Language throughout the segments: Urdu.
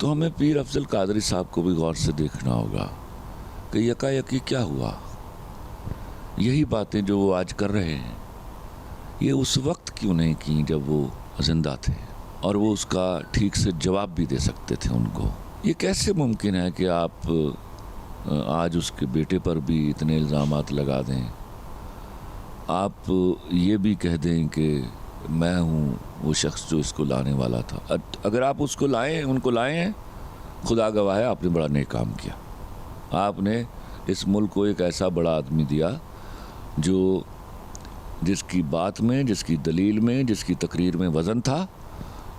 تو ہمیں پیر افضل قادری صاحب کو بھی غور سے دیکھنا ہوگا کہ یکایکی کیا ہوا. یہی باتیں جو وہ آج کر رہے ہیں یہ اس وقت کیوں نہیں کی جب وہ زندہ تھے اور وہ اس کا ٹھیک سے جواب بھی دے سکتے تھے ان کو. یہ کیسے ممکن ہے کہ آپ آج اس کے بیٹے پر بھی اتنے الزامات لگا دیں, آپ یہ بھی کہہ دیں کہ میں ہوں وہ شخص جو اس کو لانے والا تھا. اگر آپ اس کو لائیں, ان کو لائیں ہیں, خدا گواہ ہے آپ نے بڑا نیک کام کیا. آپ نے اس ملک کو ایک ایسا بڑا آدمی دیا جو جس کی بات میں, جس کی دلیل میں, جس کی تقریر میں وزن تھا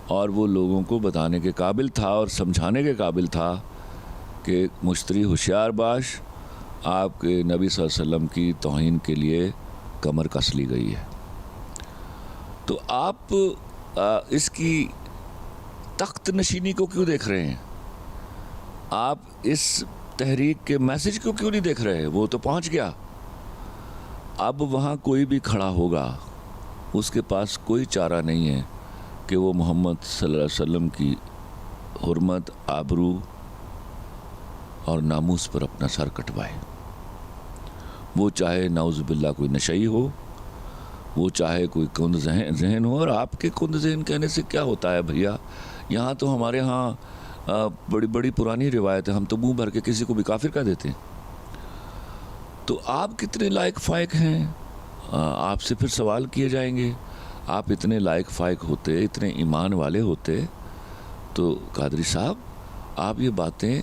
اور وہ لوگوں کو بتانے کے قابل تھا اور سمجھانے کے قابل تھا کہ مشتری ہوشیار باش, آپ کے نبی صلی اللہ علیہ وسلم کی توہین کے لیے کمر کس لی گئی ہے. تو آپ اس کی تخت نشینی کو کیوں دیکھ رہے ہیں؟ آپ اس تحریک کے میسج کو کیوں نہیں دیکھ رہے؟ وہ تو پہنچ گیا. اب وہاں کوئی بھی کھڑا ہوگا, اس کے پاس کوئی چارہ نہیں ہے کہ وہ محمد صلی اللہ علیہ وسلم کی حرمت, آبرو اور ناموس پر اپنا سر کٹوائے. وہ چاہے نعوذ باللہ کوئی نشئی ہو, وہ چاہے کوئی کند ذہن ہو. اور آپ کے کند ذہن کہنے سے کیا ہوتا ہے بھیا؟ یہاں تو ہمارے ہاں بڑی بڑی پرانی روایت ہے, ہم تو منہ بھر کے کسی کو بھی کافر کہہ دیتے ہیں. تو آپ کتنے لائق فائق ہیں؟ آپ سے پھر سوال کیے جائیں گے. آپ اتنے لائق فائق ہوتے, اتنے ایمان والے ہوتے تو قادری صاحب آپ یہ باتیں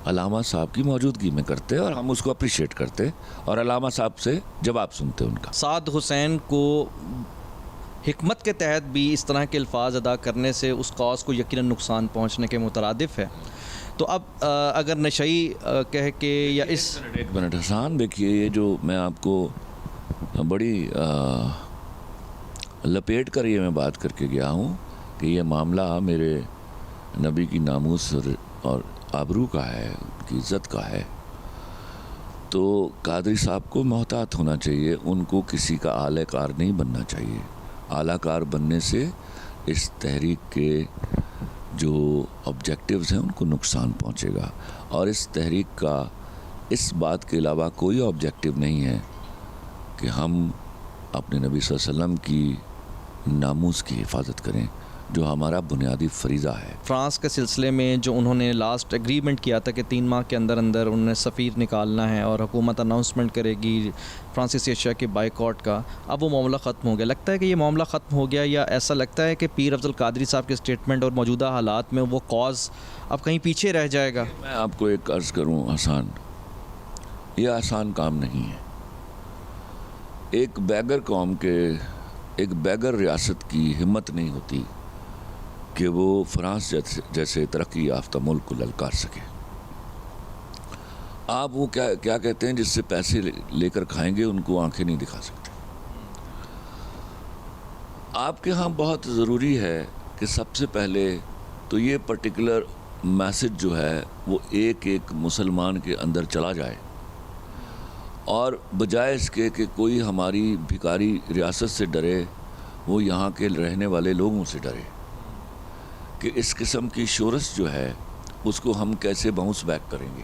علامہ صاحب کی موجودگی میں کرتے اور ہم اس کو اپریشیٹ کرتے اور علامہ صاحب سے جواب سنتے ان کا. سعد حسین کو حکمت کے تحت بھی اس طرح کے الفاظ ادا کرنے سے اس کاز کو یقیناً نقصان پہنچنے کے مترادف ہے. تو اب اگر نشئی کہہ کے یا ایک منٹ حسان, دیکھیے یہ جو میں آپ کو بڑی لپیٹ کر یہ میں بات کر کے گیا ہوں کہ یہ معاملہ میرے نبی کی ناموس اور آبرو کا ہے, ان کی عزت کا ہے, تو قادری صاحب کو محتاط ہونا چاہیے. ان کو کسی کا اعلی کار نہیں بننا چاہیے. اعلی کار بننے سے اس تحریک کے جو آبجیکٹیوز ہیں ان کو نقصان پہنچے گا. اور اس تحریک کا اس بات کے علاوہ کوئی آبجیکٹیو نہیں ہے کہ ہم اپنے نبی صلی اللہ علیہ وسلم کی ناموس کی حفاظت کریں, جو ہمارا بنیادی فریضہ ہے. فرانس کے سلسلے میں جو انہوں نے لاسٹ ایگریمنٹ کیا تھا کہ 3 ماہ کے اندر انہوں نے سفیر نکالنا ہے اور حکومت اناؤنسمنٹ کرے گی فرانسیسی اشیاء کے بائیکاٹ کا, اب وہ معاملہ ختم ہو گیا. لگتا ہے کہ یہ معاملہ ختم ہو گیا, یا ایسا لگتا ہے کہ پیر افضل قادری صاحب کے اسٹیٹمنٹ اور موجودہ حالات میں وہ کاز اب کہیں پیچھے رہ جائے گا؟ میں آپ کو ایک عرض کروں حسان, یہ آسان کام نہیں ہے. ایک بیگر قوم کے, ایک بیگر ریاست کی ہمت نہیں ہوتی کہ وہ فرانس جیسے ترقی یافتہ ملک کو للکار سکے. آپ وہ کیا کہتے ہیں, جس سے پیسے لے کر کھائیں گے ان کو آنکھیں نہیں دکھا سکتے. آپ کے ہاں بہت ضروری ہے کہ سب سے پہلے تو یہ پرٹیکولر میسج جو ہے وہ ایک ایک مسلمان کے اندر چلا جائے, اور بجائے اس کے کہ کوئی ہماری بھکاری ریاست سے ڈرے, وہ یہاں کے رہنے والے لوگوں سے ڈرے کہ اس قسم کی شورش جو ہے اس کو ہم کیسے باؤنس بیک کریں گے.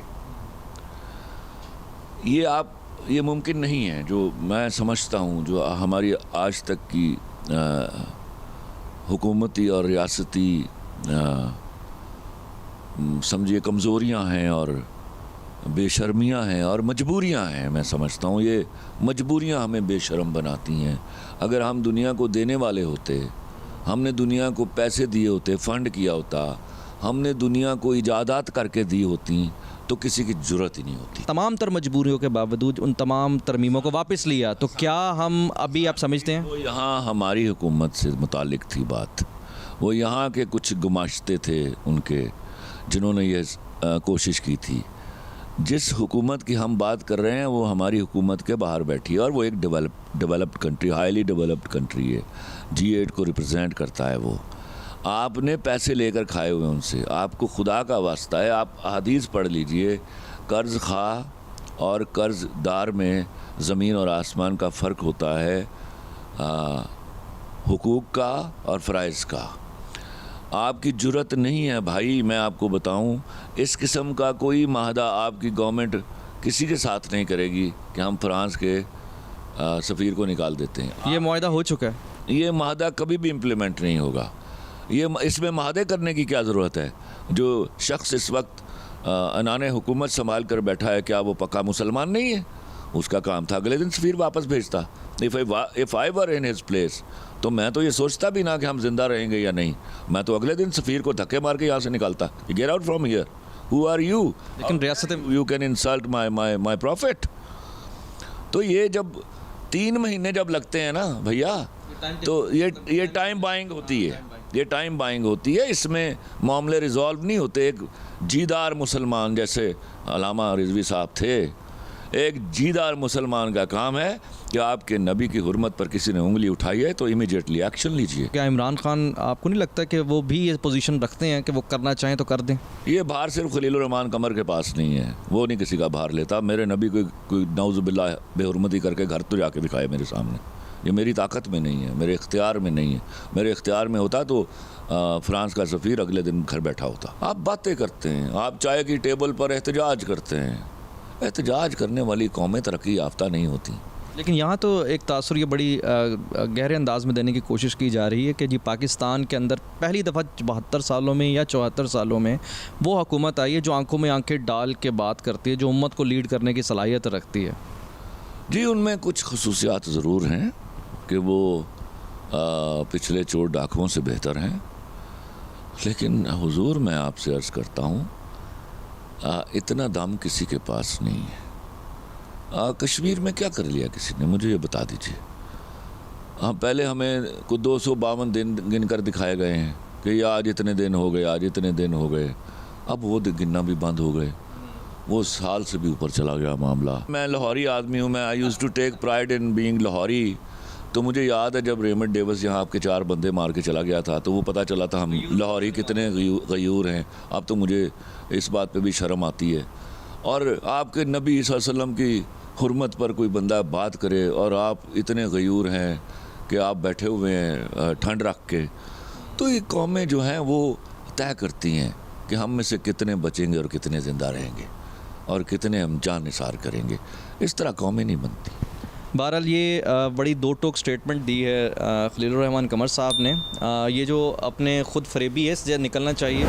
یہ ممکن نہیں ہے. جو میں سمجھتا ہوں جو ہماری آج تک کی حکومتی اور ریاستی سمجھیے کمزوریاں ہیں اور بے شرمیاں ہیں اور مجبوریاں ہیں, میں سمجھتا ہوں یہ مجبوریاں ہمیں بے شرم بناتی ہیں. اگر ہم دنیا کو دینے والے ہوتے, ہم نے دنیا کو پیسے دیے ہوتے, فنڈ کیا ہوتا, ہم نے دنیا کو ایجادات کر کے دی ہوتی, تو کسی کی ضرورت ہی نہیں ہوتی. تمام تر مجبوریوں کے باوجود ان تمام ترمیموں کو واپس لیا, تو کیا ہم ابھی آپ سمجھتے ہیں وہ یہاں ہماری حکومت سے متعلق تھی بات, وہ یہاں کے کچھ گماشتے تھے ان کے, جنہوں نے یہ کوشش کی تھی. جس حکومت کی ہم بات کر رہے ہیں وہ ہماری حکومت کے باہر بیٹھی ہے, اور وہ ایک developed country, highly developed country ہے, G8 کو ریپرزینٹ کرتا ہے. وہ آپ نے پیسے لے کر کھائے ہوئے ان سے. آپ کو خدا کا واسطہ ہے, آپ احادیث پڑھ لیجئے, قرض خواہ اور قرض دار میں زمین اور آسمان کا فرق ہوتا ہے, حقوق کا اور فرائض کا. آپ کی جرت نہیں ہے بھائی، میں آپ کو بتاؤں اس قسم کا کوئی معاہدہ آپ کی گورنمنٹ کسی کے ساتھ نہیں کرے گی کہ ہم فرانس کے سفیر کو نکال دیتے ہیں. یہ معاہدہ ہو چکا ہے. یہ معاہدہ کبھی بھی امپلیمنٹ نہیں ہوگا. اس میں معاہدے کرنے کی کیا ضرورت ہے؟ جو شخص اس وقت عنان حکومت سنبھال کر بیٹھا ہے، کیا وہ پکا مسلمان نہیں ہے؟ اس کا کام تھا اگلے دن سفیر واپس بھیجتا. if I were in his place تو میں تو یہ سوچتا بھی نہ کہ ہم زندہ رہیں گے یا نہیں، میں تو اگلے دن سفیر کو دھکے مار کے یہاں سے نکالتا. get out from here, who are you? لیکن ریاست you can insult my prophet. تو یہ جب 3 مہینے جب لگتے ہیں نا بھیا، تو یہ ٹائم بائنگ ہوتی ہے. یہ ٹائم بائنگ ہوتی ہے. اس میں معاملے ریزالو نہیں ہوتے. ایک جیدار مسلمان جیسے علامہ رضوی صاحب تھے، ایک جیدار مسلمان کا کام ہے کہ آپ کے نبی کی حرمت پر کسی نے انگلی اٹھائی ہے تو امیڈیٹلی ایکشن لیجئے. کیا عمران خان آپ کو نہیں لگتا کہ وہ بھی یہ پوزیشن رکھتے ہیں کہ وہ کرنا چاہیں تو کر دیں؟ یہ بھار صرف خلیل الرحمان قمر کے پاس نہیں ہے، وہ نہیں کسی کا بھار لیتا. میرے نبی کو کوئی نعوذ باللہ بے حرمتی کر کے گھر تو جا کے دکھائے میرے سامنے. یہ میری طاقت میں نہیں ہے، میرے اختیار میں نہیں ہے. میرے اختیار میں ہوتا تو فرانس کا سفیر اگلے دن گھر بیٹھا ہوتا. آپ باتیں کرتے ہیں، آپ چائے کی ٹیبل پر احتجاج کرتے ہیں. احتجاج کرنے والی قومیں ترقی یافتہ نہیں ہوتی. لیکن یہاں تو ایک تاثر یہ بڑی گہرے انداز میں دینے کی کوشش کی جا رہی ہے کہ جی پاکستان کے اندر پہلی دفعہ 72 سالوں میں یا 74 سالوں میں وہ حکومت آئی ہے جو آنکھوں میں آنکھیں ڈال کے بات کرتی ہے، جو امت کو لیڈ کرنے کی صلاحیت رکھتی ہے. جی ان میں کچھ خصوصیات ضرور ہیں کہ وہ پچھلے چور ڈاکوؤں سے بہتر ہیں. لیکن حضور میں آپ سے عرض کرتا ہوں اتنا دم کسی کے پاس نہیں ہے. کشمیر میں کیا کر لیا کسی نے؟ مجھے یہ بتا دیجئے. پہلے ہمیں کچھ 252 دن گن کر دکھائے گئے ہیں کہ یہ آج اتنے دن ہو گئے، آج اتنے دن ہو گئے. اب وہ گننا بھی بند ہو گئے. وہ سال سے بھی اوپر چلا گیا معاملہ. میں لاہوری آدمی ہوں. میں I used to take pride in being Lahori. تو مجھے یاد ہے جب ریمنڈ ڈیوس یہاں آپ کے 4 بندے مار کے چلا گیا تھا تو وہ پتہ چلا تھا ہم لاہوری کتنے غیور ہیں. اب تو مجھے اس بات پہ بھی شرم آتی ہے. اور آپ کے نبی صلی اللہ علیہ وسلم کی حرمت پر کوئی بندہ بات کرے اور آپ اتنے غیور ہیں کہ آپ بیٹھے ہوئے ہیں ٹھنڈ رکھ کے. تو یہ قومیں جو ہیں وہ طے کرتی ہیں کہ ہم میں سے کتنے بچیں گے اور کتنے زندہ رہیں گے اور کتنے ہم جان نثار کریں گے. اس طرح قومیں نہیں بنتی. بہرحال یہ بڑی دو ٹوک سٹیٹمنٹ دی ہے خلیل الرحمان قمر صاحب نے. یہ جو اپنے خود فریبی ہے اس سے نکلنا چاہیے.